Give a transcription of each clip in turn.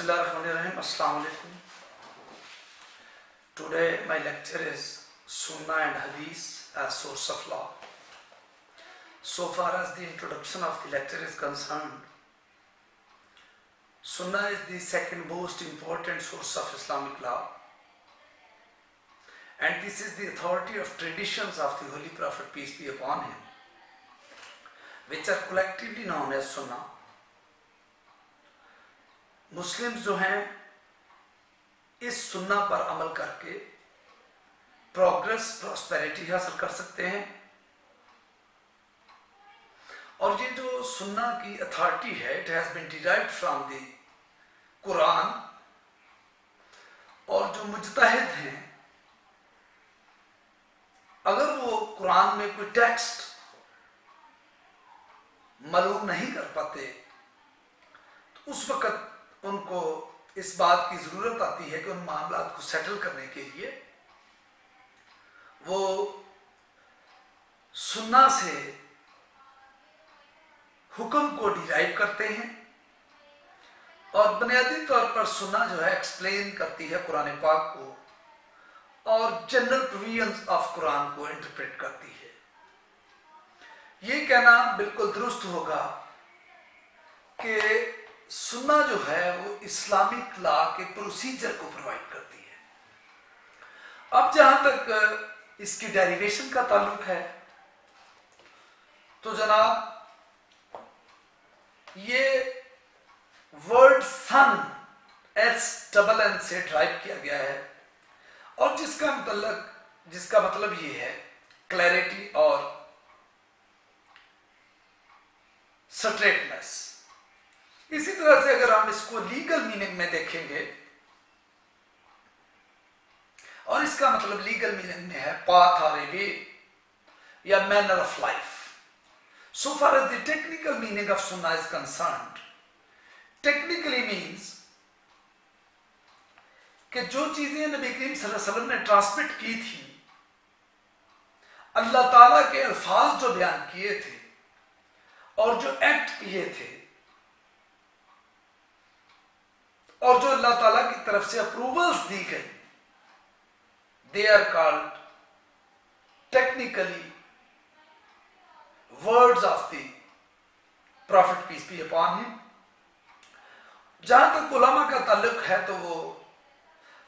Bismillahirrahmanirrahim. Assalamu alaikum. Today my lecture is Sunnah and Hadith as source of law. So far as the introduction of the lecture is concerned, Sunnah is the second most important source of Islamic law, and this is the authority of traditions of the Holy Prophet, peace be upon him, which are collectively known as Sunnah. Muslims जो हैं इस सुन्ना पर अमल करके progress prosperity हासिल कर सकते हैं, और ये जो सुन्ना की अथॉरिटी है it has been derived from the Quran, और जो मुजतहिद हैं अगर वो कुरान में कोई टेक्स्ट मालूम नहीं कर पाते तो उस वक़्त उनको इस बात की ज़रूरत आती है कि उन मामलात को सेटल करने के लिए वो सुन्ना से हुक्म को डिराइव करते हैं, और बुनियादी तौर पर सुन्ना जो है एक्सप्लेन करती है कुरान पाक को और जनरल प्रोविजंस ऑफ कुरान को इंटरप्रेट करती है। ये कहना बिल्कुल दुरुस्त होगा कि सुन्ना जो है वो इस्लामिक लॉ के प्रोसीजर को प्रोवाइड करती है। अब जहां तक इसकी डेरिवेशन का ताल्लुक है तो जनाब ये वर्ड सन SNN से ड्राइव किया गया है, और जिसका मतलब ये है क्लैरिटी और स्ट्रेटनेस। इसी तरह से अगर हम इसको लीगल मीनिंग में देखेंगे, और इसका मतलब लीगल मीनिंग में है पाथ और ए वे या manner of life. So far as the technical meaning of सुन्ना इज कंसर्न्ड, टेक्निकली मीन्स कि जो चीजें नबी करीम सल्लल्लाहु अलैहि वसल्लम ने ट्रांसमिट की थी, अल्लाह ताला के अल्फाज जो बयान किए थे और जो एक्ट किए थे और जो अल्लाह ताला की तरफ से अप्रूवल्स दी गई, they are called technically words of the prophet peace be upon him. जहां तक उलमा का ताल्लुक है तो वो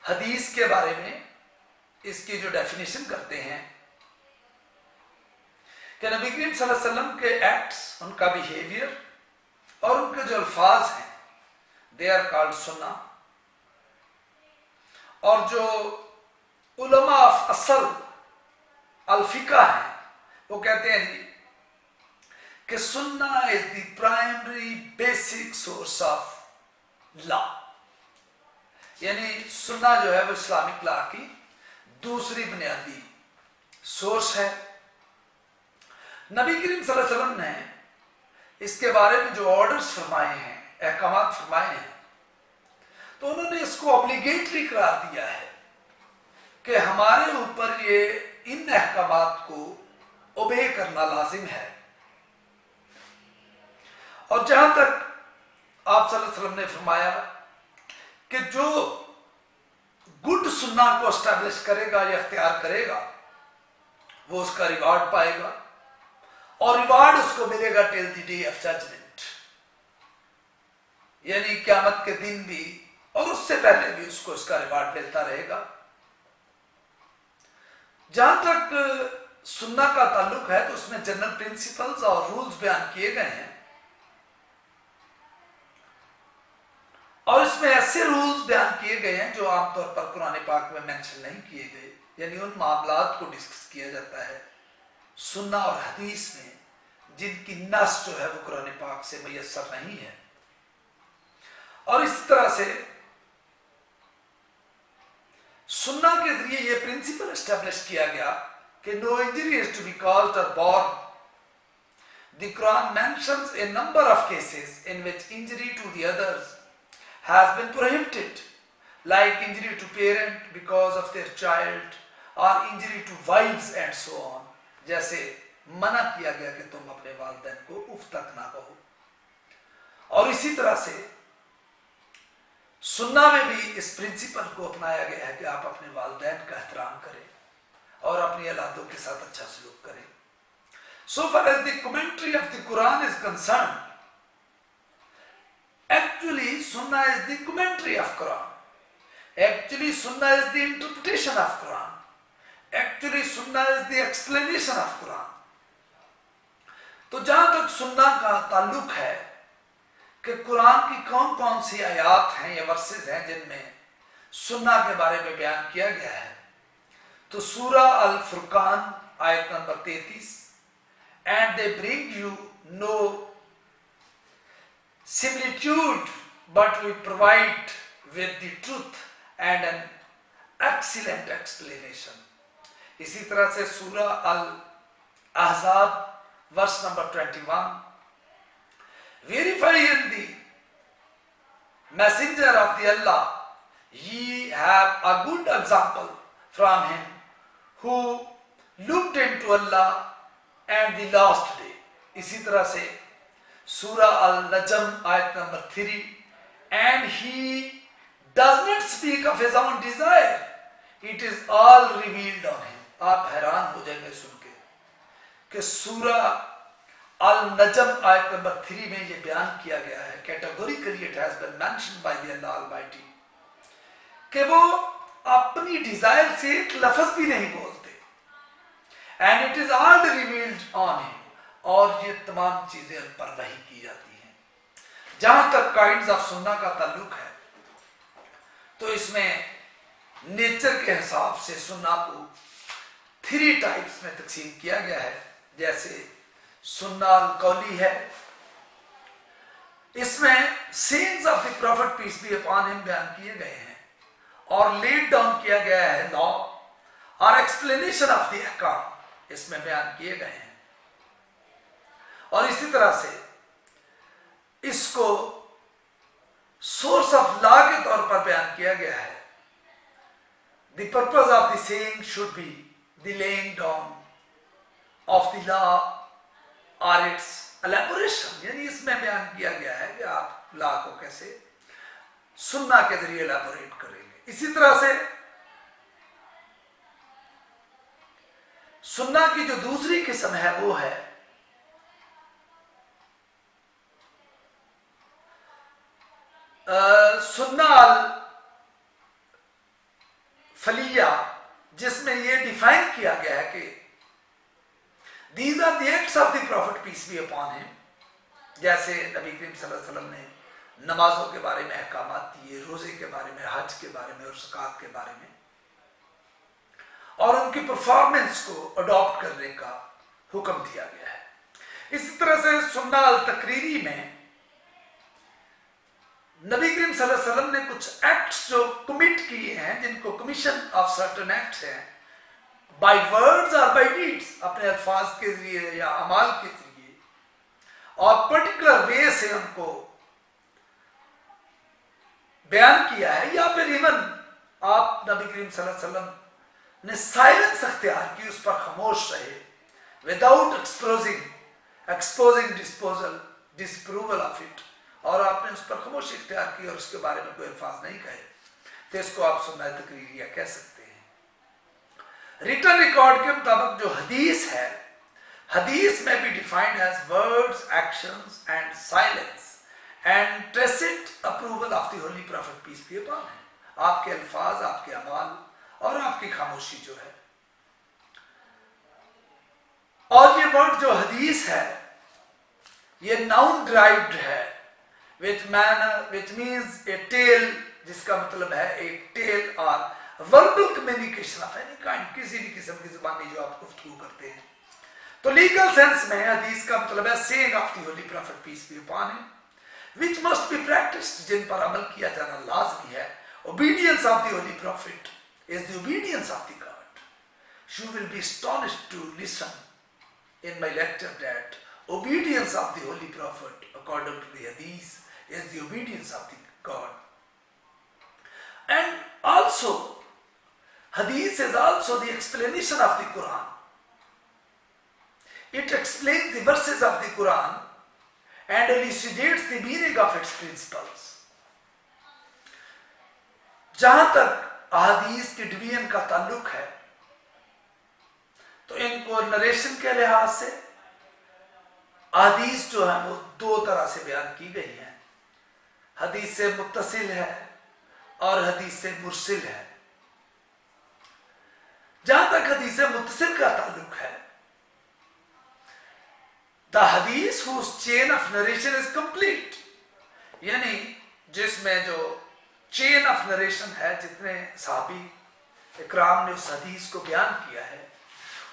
हदीस के बारे में इसकी जो डेफिनेशन करते हैं कि नबी करीम सल्लल्लाहु अलैहि वसल्लम के एक्ट्स, उनका बिहेवियर और उनके जो अल्फाज हैं दे आर कॉल्ड सुन्ना। और जो उलमा ऑफ असल अल-फिक़्ह है वो कहते हैं जी कि सुन्ना is the primary basic source of law, यानी सुन्ना जो है वो इस्लामिक लॉ की दूसरी बुनियादी सोर्स है। नबी करीम सल्लल्लाहु अलैहि वसल्लम ने इसके बारे में जो ऑर्डर्स फरमाए हैं, अहकामात फरमाए हैं, तो उन्होंने इसको ऑब्लिगेटरी करार दिया है कि हमारे ऊपर ये इन अहकामात को ओबे करना लाजिम है। और जहां तक आप सल्लल्लाहु अलैहि वसल्लम ने फरमाया कि जो गुड सुन्ना को एस्टैब्लिश करेगा या इख्तियार करेगा वो उसका रिवार्ड पाएगा, और रिवार्ड उसको मिलेगा till the day of judgment, यानी क़यामत के दिन भी और उससे पहले भी उसको इसका रिवार्ड मिलता रहेगा। जहां तक सुन्ना का ताल्लुक है तो उसमें जनरल प्रिंसिपल्स और रूल्स बयान किए गए हैं, और इसमें ऐसे रूल्स बयान किए गए हैं जो आमतौर पर कुरान पाक में मेंशन नहीं किए गए, यानी उन मामलात को डिस्कस किया जाता है सुन्ना और हदीस में जिनकी नस जो है वो कुरान पाक से मुयस्सर नहीं है। और इस तरह से सुन्ना के जरिए यह प्रिंसिपल एस्टैब्लिश किया गया कि no injury is to be caused और borne. The Quran mentions a number of cases in which injury to the others has been prohibited, like injury to parent because of their child or injury to wives and so on। जैसे मना किया गया कि तुम अपने वालिदैन को उफ तक ना कहो। और इसी तरह से सुन्ना में भी इस प्रिंसिपल को अपनाया गया है कि आप अपने वालिदैन का एहतराम करें और अपनी औलादों के साथ अच्छा सलूक करें. So far as the commentary of the Quran is concerned, actually Sunnah is the commentary of Quran. Actually Sunnah is the interpretation of Quran. Actually Sunnah is the explanation of Quran. तो जहां तक सुन्ना का ताल्लुक है कि कुरान की कौन कौन सी आयात हैं या वर्सेस हैं जिनमें सुन्ना के बारे में बयान किया गया है, तो सूरा अल फुरकान आयत number 33, and they bring you no similitude but we provide with the truth and an excellent explanation. इसी तरह से सूरा अल अहज़ाब verse number 21, verify in the messenger of the Allah, ye have a good example from him who looked into Allah and the last day. इसी तरह से सूरा अल नजम आयत number 3, and he does not speak of his own desire, it is all revealed on him. आप हैरान हो जाएंगे सुन के कि सूरा अल नजम आयत नंबर 3 में ये बयान किया गया है, categorically it has been mentioned by the Allah almighty, कि वो अपनी डिजायर से एक लफ्ज भी नहीं बोलते, and it is all revealed on him, और ये तमाम चीजें उन पर वही की जाती हैं. जहां तक काइंड्स ऑफ सुन्ना का ताल्लुक है, तो इसमें नेचर के हिसाब से सुन्ना को 3 टाइप्स में तकसीम किया गया है. जैसे सुन्ना अल कौली है, इसमें sayings of the prophet peace be upon him बयान किए गए हैं और लेड डाउन किया गया है लॉ और एक्सप्लेनेशन ऑफ द अहकाम इसमें बयान किए गए हैं. और इसी तरह से इसको सोर्स ऑफ लॉ के तौर पर बयान किया गया है. The purpose of the saying should be the laying down of the law और इट्स एलैबोरेशन, यानी इसमें बयान किया गया है कि आप लॉ को कैसे सुन्ना के जरिए एलैबोरेट करेंगे. इसी तरह से सुन्ना की जो दूसरी किस्म है वो है सुन्ना अल फलिया, जिसमें यह डिफाइन किया गया है कि These are the acts of the Prophet peace be upon him. जैसे नबी करीम सल्लल्लाहु अलैहि वसल्लम ने नमाजों के बारे में अहकामात दिए, रोजे के बारे में, हज के बारे में और ज़कात के बारे में, और उनकी परफॉर्मेंस को अडॉप्ट करने का हुक्म दिया गया है. इसी तरह से सुन्ना अल तकरीरी में नबी करीम सल्लल्लाहु अलैहि वसल्लम ने कुछ एक्ट्स जो कमिट किए हैं, जिनको कमीशन ऑफ सर्टेन एक्ट्स हैं, बाय वर्ड्स और बाय डीड्स, अपने अल्फाज के जरिए या अमाल के जरिए, और पर्टिकुलर वे से उनको बयान किया है. या फिर इवन आप नबी करीम सल्लल्लाहु अलैहि वसल्लम ने साइलेंस अख्तियार की, उस पर खामोश रहे, विदाउट एक्सपोजिंग डिस्प्रूवल ऑफ इट, और आपने उस पर खामोशी इख्तियार की और उसके बारे में कोई अल्फाज नहीं कहे, तो इसको आप सुन्ना तकरीरिया कह सकते हैं. रिटन रिकॉर्ड के मुताबिक जो हदीस है, हदीस में भी defined as words, actions and silence and tacit approval of the holy prophet peace be upon him. आपके अल्फाज, आपके अमाल और आपकी खामोशी जो है, और ये वर्ड जो हदीस है ये नाउन ड्राइव्ड है, which means a tale, जिसका मतलब है एक टेल और verbal communication of any kind, किसी भी किस्म की जुबानी जो आप गुफ्तगू करते हैं. तो लीगल सेंस में हदीस का मतलब है saying of the holy prophet peace be upon him, which must be practised, जिन पर अमल किया जाना लाजमी है. Obedience of the holy prophet is the obedience of the god. You will be astonished to listen in my lecture that obedience of the holy prophet according to the hadith is the obedience of the God. And also hadith is also the explanation of the Quran. It explains the verses of the Quran and elucidates the meaning of its principles. जहां तक अहादीस के division का ताल्लुक है तो इनको narration के लिहाज से अहादीस जो है वो दो तरह से बयान की गई है, हदीस से मुत्तसिल है और हदीस से मुरसिल है। जहां तक हदीस से मुत्तसिल का ताल्लुक है, द हदीस whose chain of narration is complete, यानी जिसमें जो चेन ऑफ नरेशन है, जितने साहबी इकराम ने उस हदीस को बयान किया है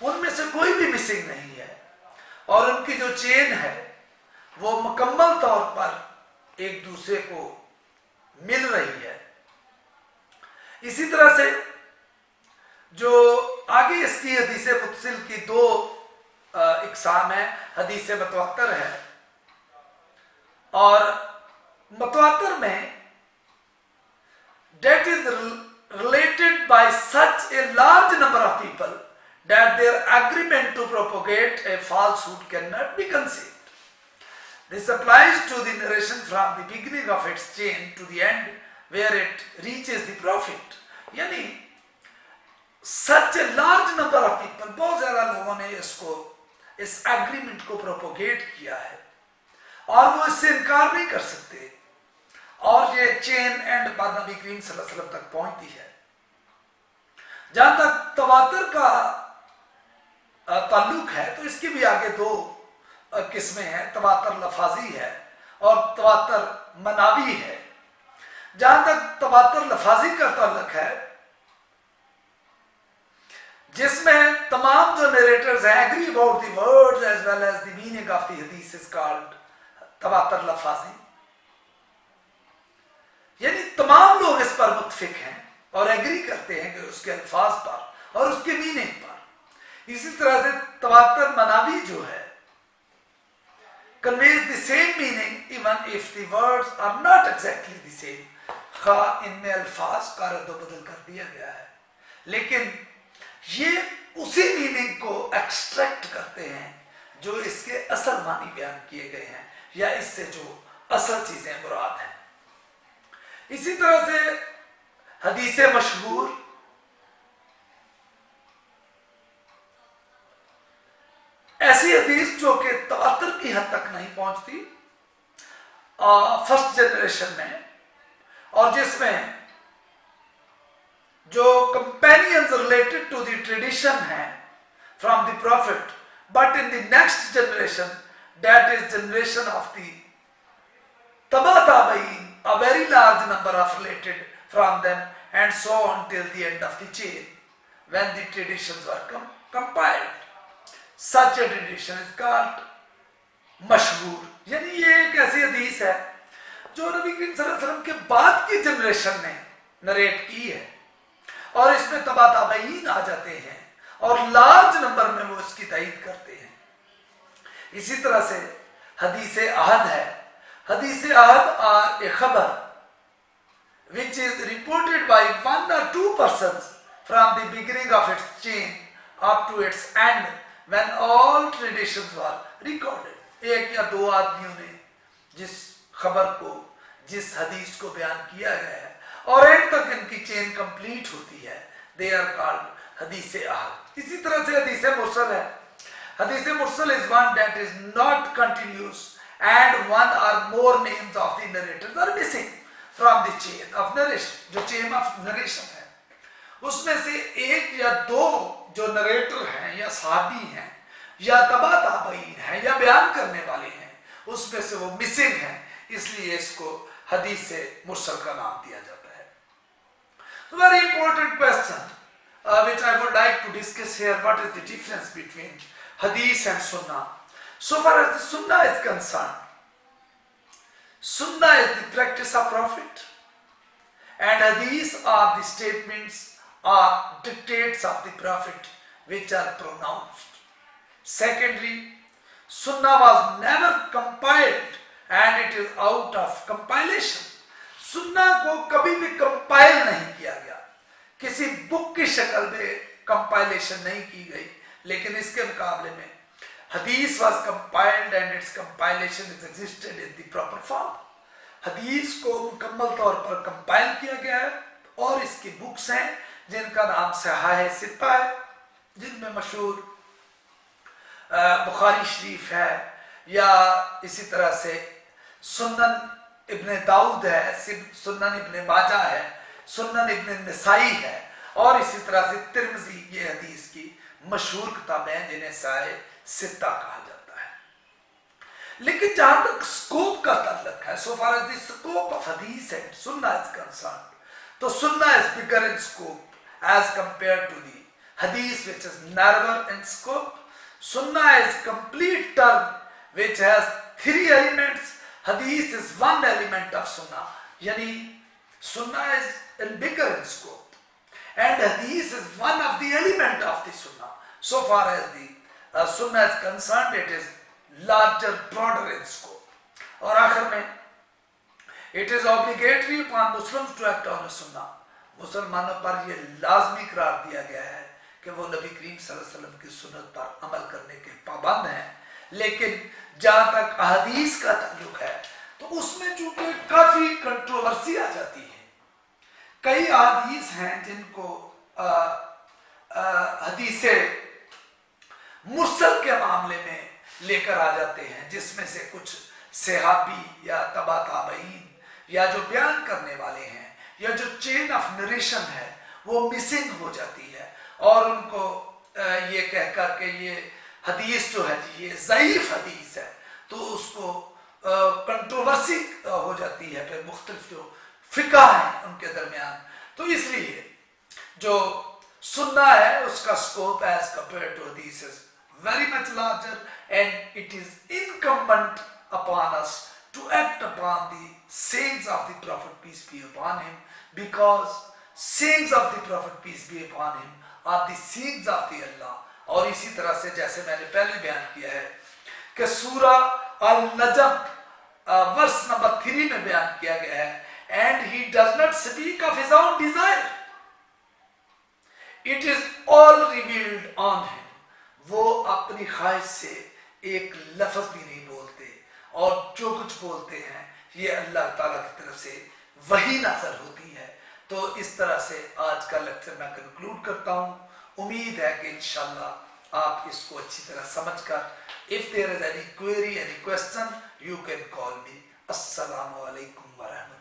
उनमें से कोई भी मिसिंग नहीं है और उनकी जो चेन है वो मुकम्मल तौर पर एक दूसरे को मिल रही है। इसी तरह से जो आगे इसकी हदीस मुत्तसिल की दो इकसाम है, हदीस मुतवातर है और मुतवातर में that is related by such a large number of people that their agreement to propagate a falsehood cannot be conceived. This applies to the narration from the beginning of its chain to the end where it reaches the prophet. यानी such a large number of people, बहुत ज्यादा लोगों ने इस agreement को propagate किया है और वो इससे इनकार नहीं कर सकते और ये चेन एंड बाद नबी करीम सल्लल्लाहु अलैहि वसल्लम तक पहुंचती है। जहां तक तवातर का ताल्लुक है तो इसकी भी आगे दो किस्में हैं, तवातर लफाजी है और तवातर मनावी है। जहां तक तवातर लफाजी का ताल्लुक है, जिसमें तमाम जो नरेटर्स हैं agree about the words as well as the meaning of the हदीस इज कॉल्ड तवातर लफाजी, यानी तमाम लोग इस पर मुत्तफिक हैं और एग्री करते हैं कि उसके अल्फाज पर और उसके मीनिंग पर। इसी तरह से तवातर मनावी जो है conveys the same meaning even if the words are not exactly the same, खा इनमें अल्फाज का रद्द बदल कर दिया गया है लेकिन ये उसी मीनिंग को एक्सट्रैक्ट करते हैं जो इसके असल मानी बयान किए गए हैं या इससे जो असल चीजें मुराद हैं। इसी तरह से हदीस मशहूर ऐसी हदीस जो कि तवातर की हद तक नहीं पहुंचती फर्स्ट जनरेशन में और जिसमें जो companions related to the tradition है from the prophet, but in the next generation that is generation of the तबा ताबईन, a very large number of related from them and so on till the end of the chain when the traditions were compiled. Such a tradition is called मशहूर, यानी ये एक ऐसी हदीस है जो नबी करीम सल्लल्लाहु अलैहि वसल्लम के बाद की जनरेशन ने नरेट की है और इसमें तबा ताबईन आ जाते हैं और लार्ज नंबर में वो इसकी तायीद करते हैं। इसी तरह से हदीस अहद है। हदीस अहद आर ए खबर which is reported by one or two persons from the beginning of its chain up to its end when all traditions were recorded. एक या दो आदमियों ने जिस खबर को, जिस हदीस को बयान किया गया है और एंड तक इनकी चेन कंप्लीट होती है, they are called हदीस अहद। इसी तरह से हदीस मुरसल है। हदीस Mursal is one that is not continuous and one or more names of the narrators are missing from the chain of narration। जो chain of narration है उसमें से एक या दो जो नरेटर हैं या साहबी हैं या तबा ताबईन हैं या बयान करने वाले हैं उसमें से वो मिसिंग हैं, इसलिए इसको हदीस मुरसल का नाम दिया जाता है। So very important question which I would like to discuss here, what is the difference between hadith and sunnah? So far as the sunnah is concerned, sunnah is the practice of prophet and hadith are the statements or dictates of the prophet which are pronounced. Secondly, sunnah was never compiled and it is out of compilation. सुन्ना को कभी भी compile नहीं किया गया, किसी book की शक्ल में कंपाइलेशन नहीं की गई, लेकिन इसके मुकाबले में हदीस was compiled and its compilation is existed in the proper form। हदीस को मुकम्मल तौर पर कंपाइल किया गया है और की बुक्स हैं जिनका नाम सहाह सित्ता है, जिनमें मशहूर बुखारी शरीफ है, या इसी तरह से सुन्नन इब्ने दाऊद है, सुन्नन इब्ने माजा है, सुन्नन इब्ने नसाई है, और इसी तरह से तिरमिज़ी, ये हदीस की मशहूर किताबें हैं जिन्हें सहाह सित्ता कहा जाता है। लेकिन जहां तक स्कोप का ताल्लुक है, so far as the scope of हदीस एंड सुन्ना इज कंसर्न्ड, तो सुन्ना is bigger in scope as compare to the hadith which is narrower in scope. Sunnah is complete term which has 3 elements. Hadith is one element of Sunnah. Yani Sunnah is bigger in scope, and Hadith is one of the element of the Sunnah. So far as the Sunnah is concerned, it is larger, broader in scope. और आखिर में it is obligatory upon Muslims to act on a Sunnah. मुसलमानों पर यह लाजमी करार दिया गया है कि वो नबी करीम सल्लल्लाहु अलैहि वसल्लम की सुन्नत पर अमल करने के पाबंद हैं। लेकिन जहाँ तक अहदीस का ताल्लुक है तो उसमें चूंकि काफ़ी कंट्रोवर्सी आ जाती है। कई अहदीस हैं जिनको हदीसे मुरसल के मामले में लेकर आ जाते हैं, जिसमें से कुछ सहाबी या तबा ताबईन या जो बयान करने वाले हैं या जो चेन ऑफ नरेशन है वो मिसिंग हो जाती है, और उनको ये कहकर के ये हदीस जो है ये ज़ईफ़ हदीस है, तो उसको कंट्रोवर्सी हो जाती है फिर मुख्तलिफ जो फ़िक़्ह है उनके दरमियान। तो इसलिए जो सुन्ना है उसका स्कोप एज कंपेयर टू हदीस is very much larger, and it is incumbent upon us to act upon the sayings of the Prophet peace be upon him, because sayings of the Prophet peace be upon him are the sayings of the Allah। और इसी तरह से जैसे मैंने पहले बयान किया है कि सूरा अल-नजम वर्स नंबर 3 में बयान किया गया है, and he does not speak of his own desire, it is all revealed on him। वो अपनी ख्वाहिश से एक लफ्ज भी नहीं बोलते, और जो कुछ बोलते हैं ये अल्लाह ताला की तरफ से वही नाज़िल होती है। तो इस तरह से आज का लेक्चर मैं कंक्लूड करता हूँ। उम्मीद है कि इंशाल्लाह आप इसको अच्छी तरह समझकर, if there is any query, any question, you can call me. अस्सलामु अलैकुम व रहमतुल्लाह।